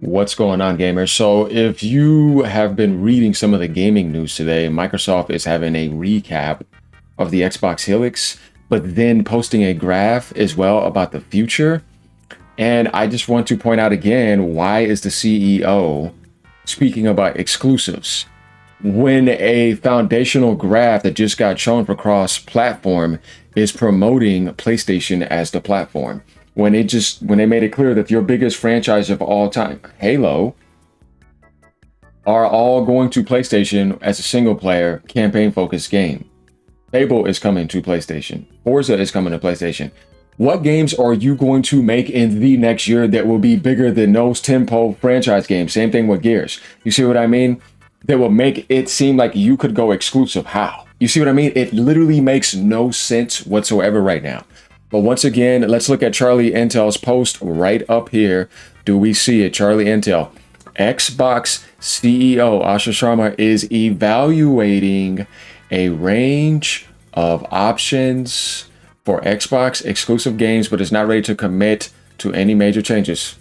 What's going on, gamers? So if you have been reading some of the gaming news today, Microsoft is having a recap of the Xbox Helix, but then posting a graph as well about the future. And I just want to point out again, why is the CEO speaking about exclusives when a foundational graph that just got shown for cross-platform is promoting PlayStation as the platform? When they made it clear that your biggest franchise of all time, Halo, are all going to PlayStation as a single player campaign focused game. Fable is coming to PlayStation. Forza is coming to PlayStation. What games are you going to make in the next year that will be bigger than those tempo franchise games? Same thing with Gears. You see what I mean? That will make it seem like you could go exclusive. How? You see what I mean? It literally makes no sense whatsoever right now. But once again, let's look at Charlie Intel's post right up here. Do we see it? Charlie Intel. Xbox CEO Asha Sharma is evaluating a range of options for Xbox exclusive games, but is not ready to commit to any major changes.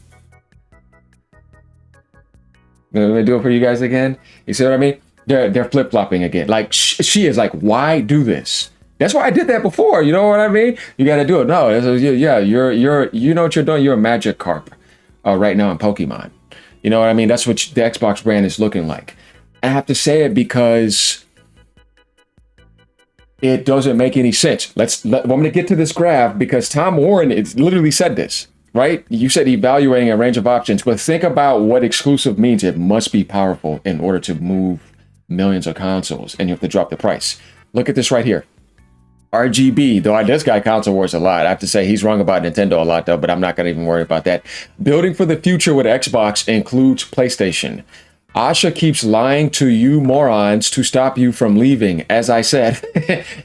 Let me do it for you guys again. You see what I mean? They're flip-flopping again. Like she is like, why do this? That's why I did that before. You know what I mean? You got to do it. No, yeah, you know what you're doing. You're a Magikarp right now in Pokemon. You know what I mean? That's what the Xbox brand is looking like. I have to say it because it doesn't make any sense. I'm going to get to this graph because Tom Warren literally said this, right? You said evaluating a range of options, but think about what exclusive means. It must be powerful in order to move millions of consoles, and you have to drop the price. Look at this right here. RGB, though this guy console wars a lot. I have to say he's wrong about Nintendo a lot, though, but I'm not going to even worry about that. Building for the future with Xbox includes PlayStation. Asha keeps lying to you morons to stop you from leaving. As I said,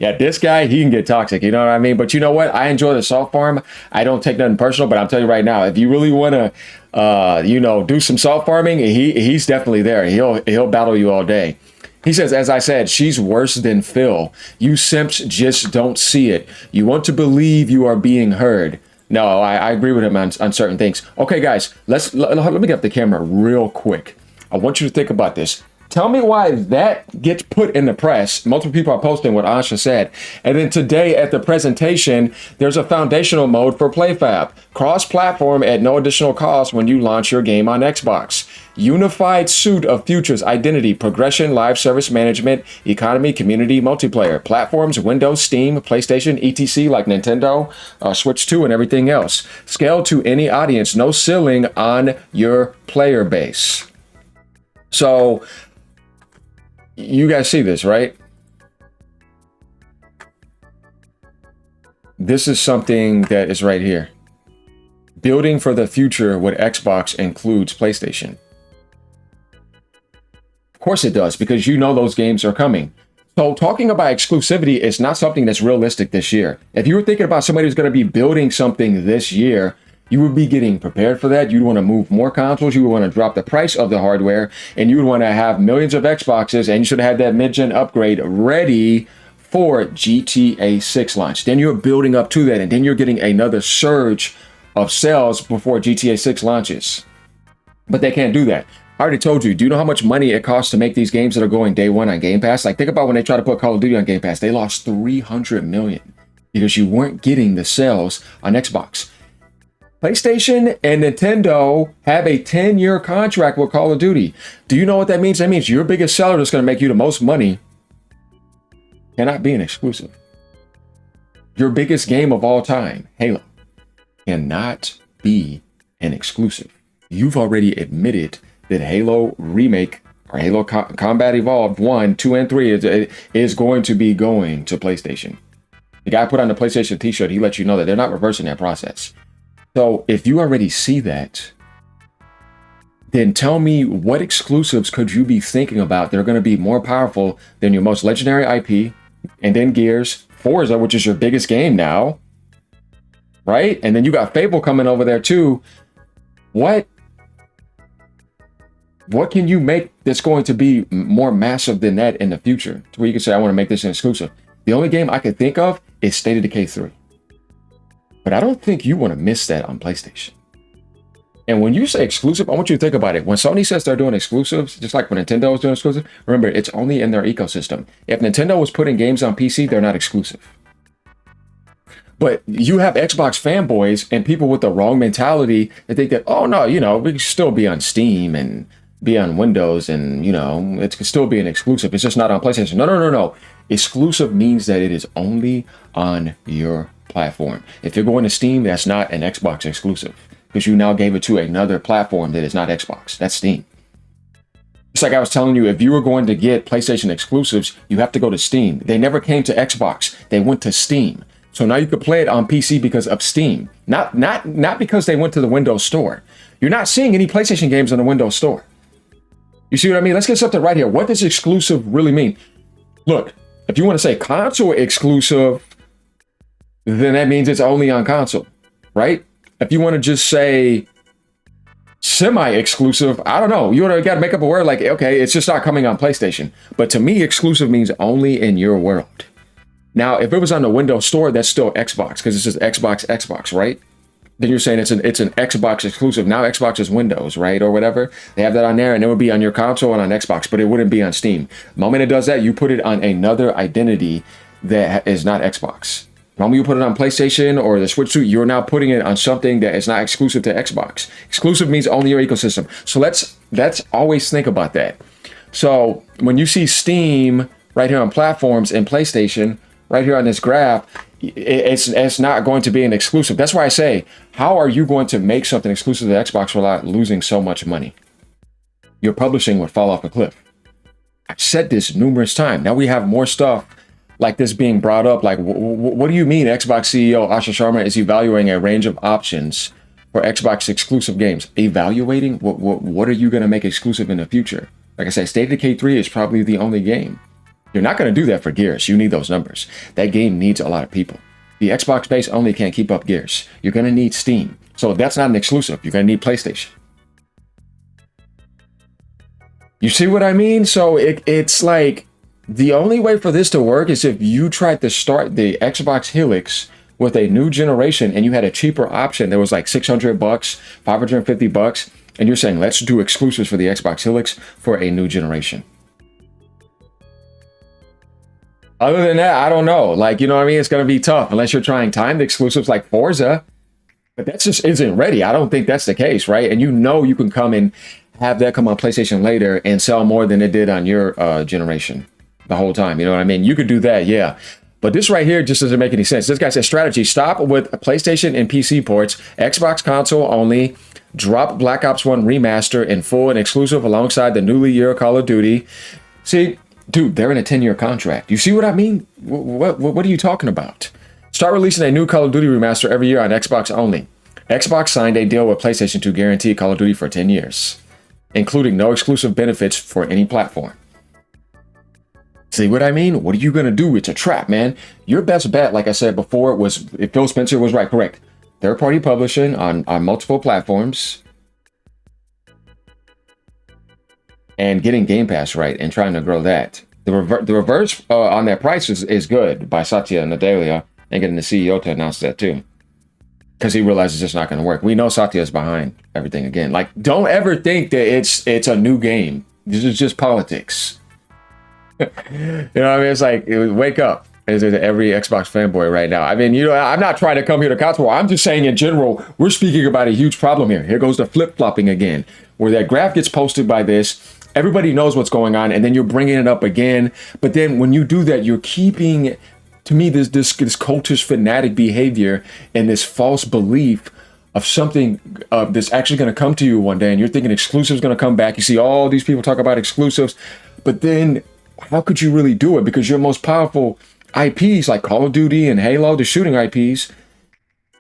yeah, this guy, he can get toxic. You know what I mean? But you know what? I enjoy the soft farm. I don't take nothing personal, but I'll tell you right now, if you really want to, do some soft farming, he's definitely there. He'll battle you all day. He says, as I said, she's worse than Phil. You simps just don't see it. You want to believe you are being heard. No, I agree with him on certain things. Okay, guys, let me get up the camera real quick. I want you to think about this. Tell me why that gets put in the press. Multiple people are posting what Asha said. And then today at the presentation, there's a foundational mode for PlayFab. Cross-platform at no additional cost when you launch your game on Xbox. Unified suite of features, identity, progression, live service management, economy, community, multiplayer, platforms, Windows, Steam, PlayStation, etc. like Nintendo, Switch 2, and everything else. Scale to any audience, no ceiling on your player base. So, you guys see this, right? This is something that is right here. Building for the future with Xbox includes PlayStation. Of course it does, because you know those games are coming. So talking about exclusivity is not something that's realistic this year. If you were thinking about somebody who's going to be building something this year, you would be getting prepared for that. You'd want to move more consoles. You would want to drop the price of the hardware, and you would want to have millions of Xboxes, and you should have that mid-gen upgrade ready for GTA 6 launch. Then you're building up to that, and then you're getting another surge of sales before GTA 6 launches. But they can't do that. I already told you, do you know how much money it costs to make these games that are going day one on Game Pass? Like, think about when they try to put Call of Duty on Game Pass. They lost $300 million because you weren't getting the sales on Xbox. PlayStation and Nintendo have a 10-year contract with Call of Duty. Do you know what that means? That means your biggest seller that's going to make you the most money cannot be an exclusive. Your biggest game of all time, Halo, cannot be an exclusive. You've already admitted that Halo Remake or Halo Combat Evolved 1, 2, and 3 is going to be going to PlayStation. The guy put on the PlayStation t-shirt, he let you know that they're not reversing that process. So if you already see that, then tell me what exclusives could you be thinking about that are going to be more powerful than your most legendary IP, and then Gears, Forza, which is your biggest game now, right? And then you got Fable coming over there too. What can you make that's going to be more massive than that in the future, to where you can say, I want to make this an exclusive? The only game I could think of is State of Decay 3. But I don't think you want to miss that on PlayStation. And when you say exclusive, I want you to think about it. When Sony says they're doing exclusives, just like when Nintendo was doing exclusive, remember, it's only in their ecosystem. If Nintendo was putting games on PC, they're not exclusive. But you have Xbox fanboys and people with the wrong mentality that think that, oh no, we can still be on Steam and be on Windows and, it can still be an exclusive. It's just not on PlayStation. No. Exclusive means that it is only on your platform. If you're going to Steam, that's not an Xbox exclusive because you now gave it to another platform that is not Xbox. That's Steam. Just like I was telling you, if you were going to get PlayStation exclusives, you have to go to Steam. They never came to Xbox. They went to Steam. So now you could play it on PC because of Steam, not because they went to the Windows Store. You're not seeing any PlayStation games on the Windows Store. You see what I mean? Let's get something right here. What does exclusive really mean? Look, if you want to say console exclusive, then that means it's only on console, right? If you want to just say semi-exclusive, I don't know. You got to make up a word like, okay, it's just not coming on PlayStation. But to me, exclusive means only in your world. Now, if it was on the Windows Store, that's still Xbox because it says Xbox, right? Then you're saying it's an Xbox exclusive. Now Xbox is Windows, right? Or whatever. They have that on there and it would be on your console and on Xbox, but it wouldn't be on Steam. The moment it does that, you put it on another identity that is not Xbox. The moment you put it on PlayStation or the Switch 2, you're now putting it on something that is not exclusive to Xbox. Exclusive means only your ecosystem. So let's always think about that. So when you see Steam right here on platforms and PlayStation, right here on this graph, it's not going to be an exclusive. That's why I say, how are you going to make something exclusive to Xbox without losing so much money? Your publishing would fall off a cliff. I've said this numerous times. Now we have more stuff like this being brought up. Like, what do you mean Xbox CEO Asha Sharma is evaluating a range of options for Xbox exclusive games? Evaluating? What are you going to make exclusive in the future? Like I said, State of Decay 3 is probably the only game. You're not going to do that for Gears. You need those numbers. That game needs a lot of people. The Xbox base only can't keep up Gears. You're going to need Steam. So that's not an exclusive. You're going to need PlayStation. You see what I mean? So it's like the only way for this to work is if you tried to start the Xbox Helix with a new generation and you had a cheaper option that was like $600, $550, and you're saying, let's do exclusives for the Xbox Helix for a new generation. Other than that, I don't know. Like, you know what I mean? It's going to be tough unless you're trying timed exclusives like Forza. But that just isn't ready. I don't think that's the case, right? And you can come and have that come on PlayStation later and sell more than it did on your generation the whole time. You know what I mean? You could do that, yeah. But this right here just doesn't make any sense. This guy says strategy, stop with PlayStation and PC ports, Xbox console only, drop Black Ops 1 remaster in full and exclusive alongside the newly year Call of Duty. See, dude, they're in a 10-year contract. You see what I mean? What are you talking about? Start releasing a new Call of Duty remaster every year on Xbox only. Xbox signed a deal with PlayStation to guarantee Call of Duty for 10 years, including no exclusive benefits for any platform. See what I mean? What are you going to do? It's a trap, man. Your best bet, like I said before, was if Phil Spencer was right, correct. Third-party publishing on multiple platforms and getting Game Pass right and trying to grow that. The reverse on that price is good by Satya Nadella and getting the CEO to announce that too. Because he realizes it's not going to work. We know Satya is behind everything again. Like, don't ever think that it's a new game. This is just politics. You know what I mean? It's like, wake up. Is every Xbox fanboy right now. I mean, I'm not trying to come here to console. I'm just saying in general, we're speaking about a huge problem here. Here goes the flip-flopping again, where that graph gets posted by this. Everybody knows what's going on, and then you're bringing it up again. But then when you do that, you're keeping, to me, this cultish fanatic behavior and this false belief of something that's actually going to come to you one day. And you're thinking exclusives going to come back. You see all these people talk about exclusives, but then how could you really do it? Because your most powerful IPs like Call of Duty and Halo, the shooting IPs,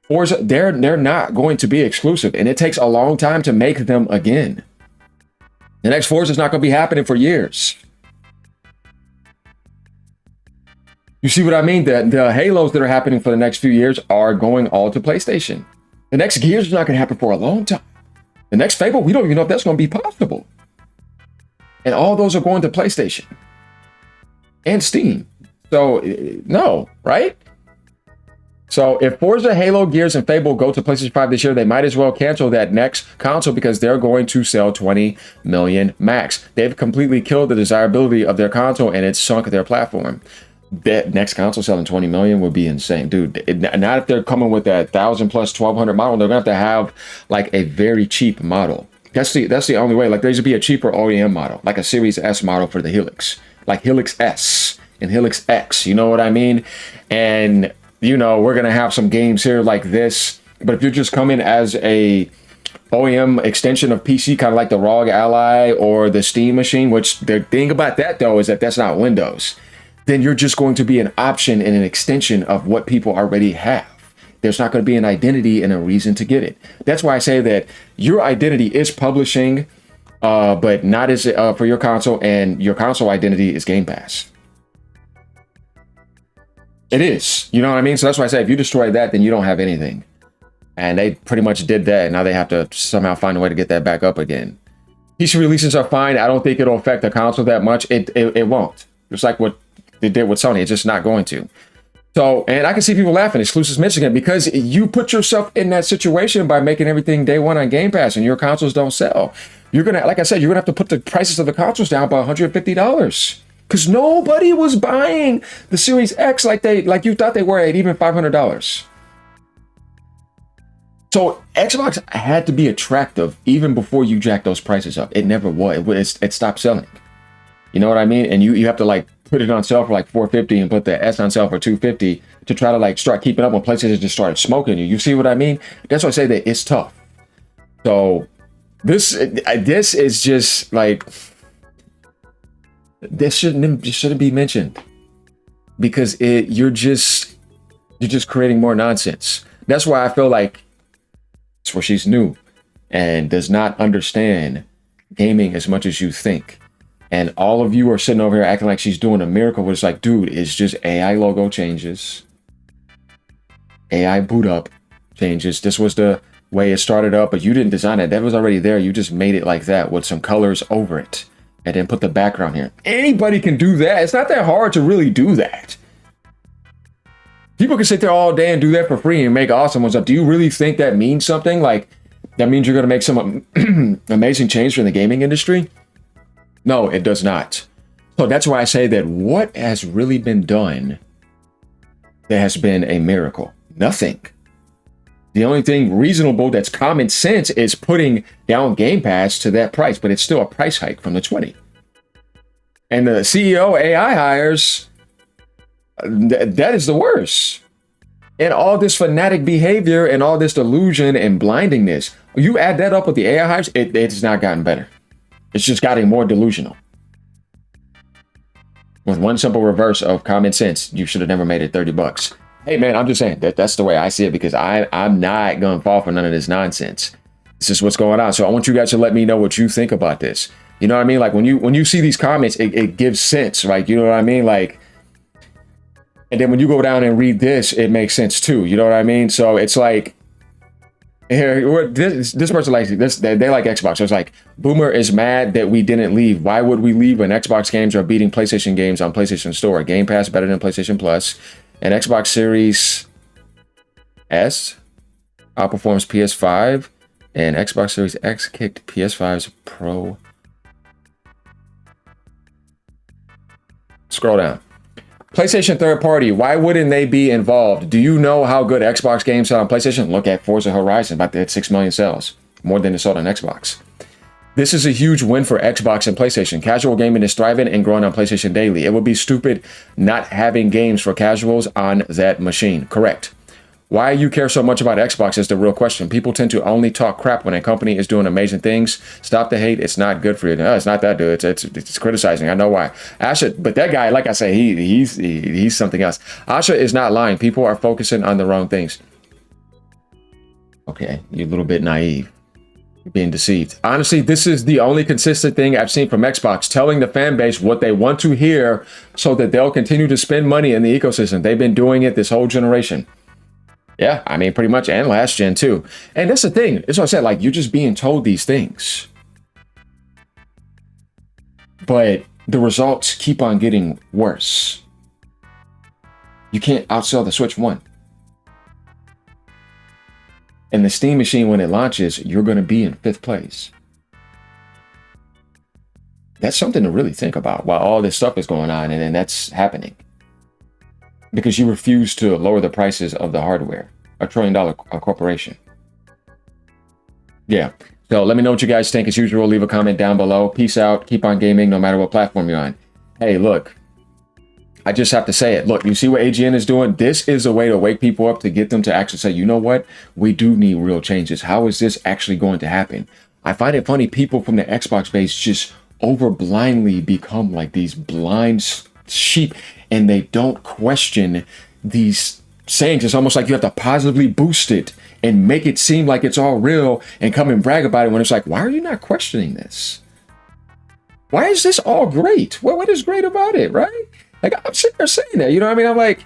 Forza, they're not going to be exclusive. And it takes a long time to make them again. The next Forza is not going to be happening for years. You see what I mean? The Halos that are happening for the next few years are going all to PlayStation. The next Gears is not going to happen for a long time. The next Fable, we don't even know if that's going to be possible. And all those are going to PlayStation and Steam. So, no, right? So if Forza, Halo, Gears, and Fable go to PlayStation 5 this year, they might as well cancel that next console because they're going to sell 20 million max. They've completely killed the desirability of their console and it's sunk their platform. That next console selling 20 million would be insane, dude. Not if they're coming with that 1,000 plus 1,200 model. They're gonna have to have like a very cheap model. That's the only way. Like there should be a cheaper OEM model, like a Series S model for the Helix, like Helix S and Helix X. You know what I mean? And you know, we're gonna have some games here like this, but if you're just coming as a OEM extension of PC, kind of like the ROG Ally or the Steam Machine, which the thing about that though is that that's not Windows, then you're just going to be an option and an extension of what people already have. There's not going to be an identity and a reason to get it. That's why I say that your identity is publishing, but not as for your console, and your console identity is Game Pass. It is. You know what I mean? So that's why I say if you destroy that, then you don't have anything. And they pretty much did that. Now they have to somehow find a way to get that back up again. PC releases are fine. I don't think it'll affect the console that much. It won't. It's like what they did with Sony. It's just not going to. So, and I can see people laughing, exclusives mentioning it, because you put yourself in that situation by making everything day one on Game Pass and your consoles don't sell. You're going to, like I said, you're going to have to put the prices of the consoles down by $150. Because nobody was buying the Series X like you thought they were at even $500. So Xbox had to be attractive even before you jack those prices up. It never was. It stopped selling. You know what I mean? And you have to like put it on sale for like $450 and put the S on sale for $250 to try to like start keeping up when PlayStation just started smoking you. You see what I mean? That's why I say that it's tough. So this is just like, this shouldn't be mentioned, because you're just creating more nonsense. That's why I feel like it's where she's new and does not understand gaming as much as you think. And all of you are sitting over here acting like she's doing a miracle, but it's like, dude, it's just AI logo changes, AI boot up changes. This was the way it started up, but you didn't design it. That was already there. You just made it like that with some colors over it. And then put the background here. Anybody can do that. It's not that hard to really do that. People can sit there all day and do that for free and make awesome ones up. Do you really think that means something? Like, that means you're going to make some amazing change for the gaming industry? No, it does not. So that's why I say that what has really been done, there has been a miracle. Nothing. The only thing reasonable that's common sense is putting down Game Pass to that price, but it's still a price hike from the 20. And the CEO AI hires, that is the worst. And all this fanatic behavior and all this delusion and blindingness, you add that up with the AI hires, it's not gotten better. It's just gotten more delusional. With one simple reverse of common sense, you should have never made it $30. Hey man, I'm just saying that's the way I see it, because I'm not gonna fall for none of this nonsense. This is what's going on. So I want you guys to let me know what you think about this. You know what I mean? Like when you see these comments, it gives sense, right? You know what I mean? Like, and then when you go down and read this, it makes sense too. You know what I mean? So it's like, here, this person likes this. They like Xbox. So it's like, Boomer is mad that we didn't leave. Why would we leave when Xbox games are beating PlayStation games on PlayStation Store? Game Pass better than PlayStation Plus. And Xbox Series S outperforms PS5, and Xbox Series X kicked PS5's Pro. Scroll down. PlayStation third party, why wouldn't they be involved? Do you know how good Xbox games sell on PlayStation? Look at Forza Horizon, about to hit 6 million sales, more than it sold on Xbox. This is a huge win for Xbox and PlayStation. Casual gaming is thriving and growing on PlayStation daily. It would be stupid not having games for casuals on that machine. Correct. Why you care so much about Xbox is the real question. People tend to only talk crap when a company is doing amazing things. Stop the hate. It's not good for you. No, it's not that, dude. It's criticizing. I know why. Asha, but that guy, like I say, he's something else. Asha is not lying. People are focusing on the wrong things. Okay, you're a little bit naive. You're being deceived. Honestly, this is the only consistent thing I've seen from Xbox, telling the fan base what they want to hear so that they'll continue to spend money in the ecosystem. They've been doing it this whole generation. Yeah, I mean, pretty much, and last gen too. And that's the thing. That's what I said, like, you're just being told these things. But the results keep on getting worse. You can't outsell the Switch 1. And the Steam machine, when it launches, you're going to be in 5th place. That's something to really think about while all this stuff is going on, and then that's happening. Because you refuse to lower the prices of the hardware. $1 trillion corporation. Yeah. So let me know what you guys think. As usual, leave a comment down below. Peace out. Keep on gaming no matter what platform you're on. Hey, look. I just have to say it. Look, you see what AGN is doing? This is a way to wake people up, to get them to actually say, you know what? We do need real changes. How is this actually going to happen? I find it funny, people from the Xbox base just over blindly become like these blind sheep, and they don't question these sayings. It's almost like you have to positively boost it and make it seem like it's all real and come and brag about it, when it's like, why are you not questioning this? Why is this all great? What is great about it, right? Like, I'm sitting there saying that, you know what I mean? I'm like,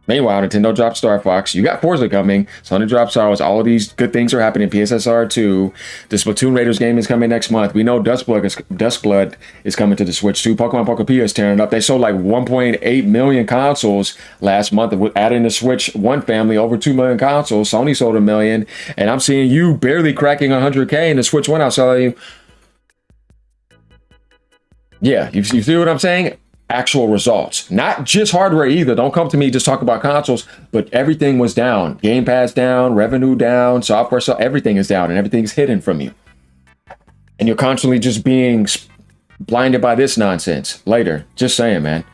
meanwhile, Nintendo dropped Star Fox. You got Forza coming. Sony dropped Star Wars. All of these good things are happening. PSSR 2. The Splatoon Raiders game is coming next month. We know Duskblood is coming to the Switch too. Pokemon Poco P is tearing up. They sold like 1.8 million consoles last month. Adding the Switch 1 family, over 2 million consoles. Sony sold 1 million. And I'm seeing you barely cracking 100K, and the Switch 1 I'll sell you. Yeah, you see what I'm saying? Actual results, not just hardware either. Don't come to me just talk about consoles, but everything was down. Game Pass down, revenue down, software, so everything is down, and everything's hidden from you. And you're constantly just being blinded by this nonsense later. Just saying, man.